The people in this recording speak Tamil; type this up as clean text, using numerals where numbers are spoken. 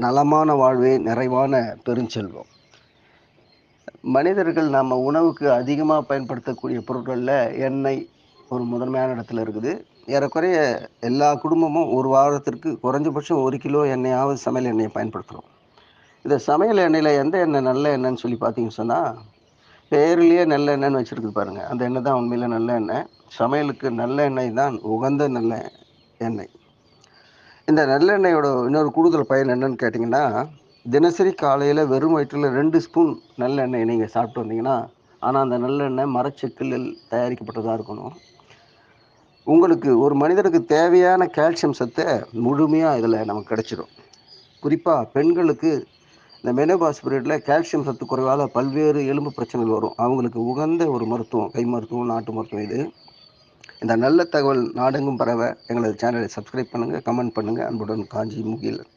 நலமான வாழ்வே நிறைவான பெருஞ்செல்வம். மனிதர்கள் நம்ம உணவுக்கு அதிகமா பயன்படுத்தக்கூடிய பொருட்கள்ல எண்ணெய் ஒரு முதன்மையான இடத்துல இருக்குது. ஏறக்குறைய எல்லா குடும்பமும் ஒரு வாரத்திற்கு குறைஞ்சபட்சம் 1 கிலோ எண்ணெயாவது சமையல் எண்ணெய பயன்படுத்துறோம். இந்த சமையல் எண்ணெயில எந்த எண்ணெய் நல்ல எண்ணெய்ன்னு சொல்லி பார்த்தீங்கன்னு சொன்னா, பேரிலேயே நல்ல எண்ணெய்ன்னு வச்சிருக்கு பாருங்க. அந்த எண்ணெய் தான் உண்மையில நல்ல எண்ணெய். சமையலுக்கு நல்ல எண்ணெய் தான் உகந்த நல்ல எண்ணெய். இந்த நல்லெண்ணெயோட இன்னொரு கூடுதல் பயன் என்னன்னு கேட்டிங்கன்னா, தினசரி காலையில வெறும் வயிற்றில 2 ஸ்பூன் நல்லெண்ணெய் நீங்க சாப்பிட்டு வந்தீங்கன்னா, ஆனா அந்த நல்லெண்ணெய் மரச்செக்கிலில் தயாரிக்கப்பட்டதா இருக்கணும். உங்களுக்கு ஒரு மனிதனுக்கு தேவையான கால்சியம் சத்த முழுமையா இதில நமக்கு கிடைச்சிடும். குறிப்பா பெண்களுக்கு இந்த மெனோபாஸ் பீரியட்ல கால்சியம் சத்து குறைவால பல்வேறு எலும்பு பிரச்சனைகள் வரும். அவங்களுக்கு உகந்த ஒரு மருத்துவம், கை மருத்துவம், நாட்டு மருத்துவம் இது. இந்த நல்ல தகவல் நாடெங்கும் பரவ எங்களது சேனலை சப்ஸ்கிரைப் பண்ணுங்க, கமெண்ட் பண்ணுங்க. அன்புடன் காஞ்சி முகிலன்.